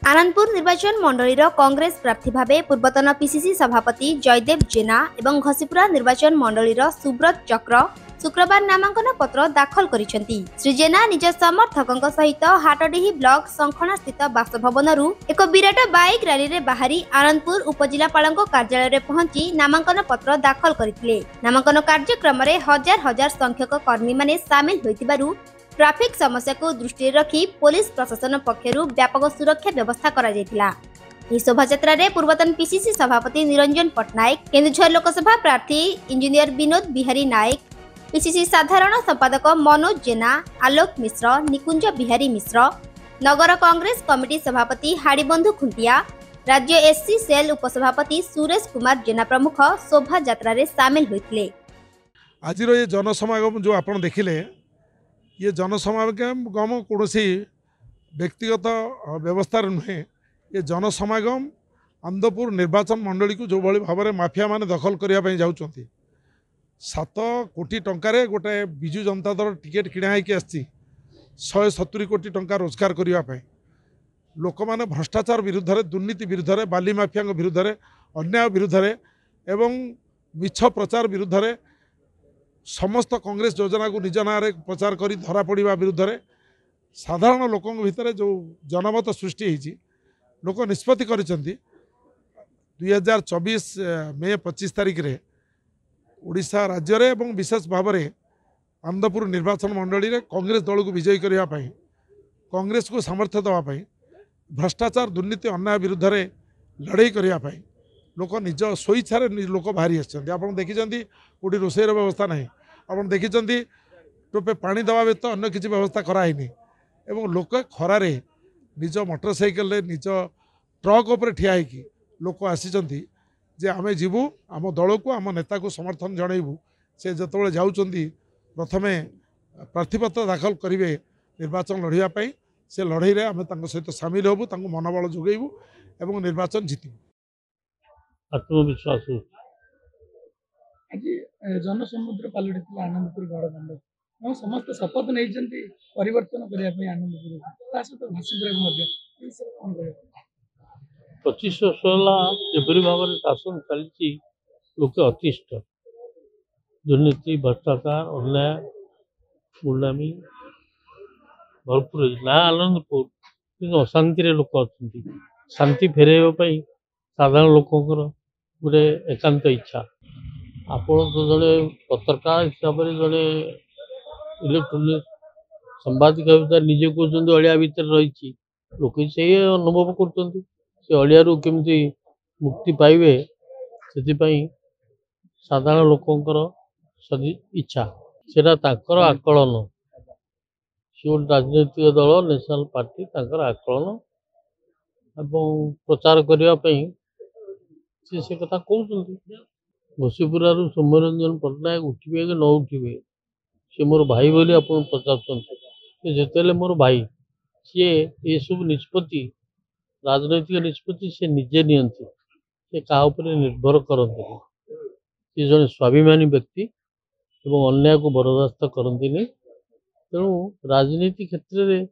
आनंदपुर निर्वाचन मंडलीर कांग्रेस प्रार्थी भावे पूर्वतन पीसीसी सभापति जयदेव जेना एवं घसीपुरा निर्वाचन मंडलीर सुब्रत चक्र शुक्रवार नामांकन पत्र दाखल करिसेंती। श्री जेना निज समर्थकंक सहित हाटडीही ब्लॉक संखणा स्थित बासभवन एक विराट बाइक रैली रे बाहरी आनंदपुर उपजिलापालक कार्यालय रे पहुंची नामांकन पत्र दाखल करथिले। नामांकन कार्यक्रम रे हजार हजार संख्यक कर्मी माने शामिल होइतिबारु ट्रैफिक समस्या को दृष्टि रखी पुलिस प्रशासन पक्षरु व्यापक सुरक्षा व्यवस्था करा जायतिला। ଏହି शोभायात्रा पूर्वतन पीसीसी सभापति निरंजन पट्टनायक, केन्दुझर लोकसभा प्रार्थी इंजीनियर विनोद बिहारी नायक, पीसीसी साधारण संपादक मनोज जेना, आलोक मिश्र, निकुंज बिहारी मिश्र, नगर कांग्रेस कमिटी सभापति हाड़ीबंधु खुंटिया, राज्य एससी सेल उपसभापति सुरेश कुमार जेना प्रमुख शोभायात्रा सामिल होते। आज ये जनसमागम जो आप देखिले, ये जनसमागम कौन व्यक्तिगत व्यवस्था नुहे। ये जनसमागम आनंदपुर निर्वाचन मंडली को जो भाई भाव में माफिया माने दखल करने जाऊँच 7 कोटी टंकार गोटे विजु जनता दल टिकेट किणा होगी 170 कोटी टंका रोजगार करने लोक मैंने भ्रष्टाचार विरुद्ध में, दुर्नीति विरुद्ध में, बाली माफिया विरुद्ध में, अन्याय विरुद्ध में एवं मिछ प्रचार विरुद्ध में समस्त कांग्रेस योजना को निज ना प्रचार कर धरा पड़ा विरुद्ध में साधारण लोकों भितर जो जनमत सृष्टि होती लोक निष्पत्ति कर 2024 मे 25 तारिख रे ओडिशा राज्य रे एवं विशेष भाव में आनंदपुर निर्वाचन मंडली रे कांग्रेस दल को विजयी करने कांग्रेस को सामर्थ्य देवाई भ्रष्टाचार दुर्नीति अन्याय विरुद्ध में लड़ाई करने लोक निज स्वेच्छा लोक बाहरी आसछन्ति। आप देखी कौटी रोषेर व्यवस्था ना, आप देखी टोपे पानी देवा व्यतीत अन्य किसी व्यवस्था कराई एवं लोक खरारे निज मोटरसाइकेल निज ट्रक उपर ठिया होगी लोक आसी जे आमे जीवु आम दल को आम नेता को समर्थन जनइबू। से जो जाऊँगी प्रथमे प्रार्थीपत्र दाखल करेंगे निर्वाचन लड़ाई से लड़ाई रे आम सहित सामिल होबू, मनोबल जोगेबू एवं निर्वाचन जीतबू। आत्मविश्वास आज जनसमुद्र पलटि आनंदपुर गणतंत्र समस्त शपथ नहीं परिवर्तन करने आनंदपुर घसीपुर 25 वर्ष है भाव में शासन चली लोके अतिष्ठ दुर्नीति भ्रष्टाचार अन्याय गुंडामी भरपूर ना आनंदपुर कि अशांति लोक अच्छा शांति फेरवाई साधारण लोकंर गोटे एकांत इच्छा। आपण तो जड़े पत्रकार हिसाब से जड़े इलेक्ट्रोनिक संवादिका भितर निजे कहते अलिया भितर रही लोक से अनुभव कर अलियारू केमती मुक्ति पाइबे से साधारण लोकंर इच्छा सेटा तांकर आकलन सी गोटे राजनैतिक दल नेशनल पार्टी तांकर आकलन एवं प्रचार करने से कथा कहते। घसीपुरा सौम्यरंजन पट्टनायक उठे कि न उठे सी मोर भाई बोली आप पचार जिते मोर भाई सी ये सब निष्पत्ति राजनैतिक निष्पत्ति से निजे नियंती से क्या निर्भर करते सी जड़े स्वाभिमानी व्यक्ति एवं अन्याय को बरदास्त करती तेणु राजनीति क्षेत्र में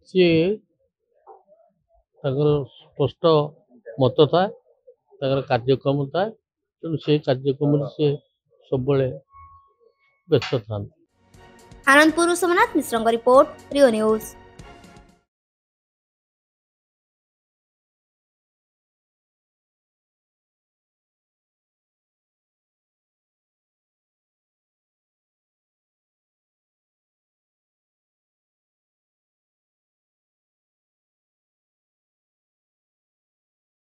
सी स्पष्ट मत था कार्यक्रम था तेणु से कार्यक्रम से सब व्यस्त था। आनंदपुर सोमनाथ मिश्र रिपोर्ट, रियो न्यूज।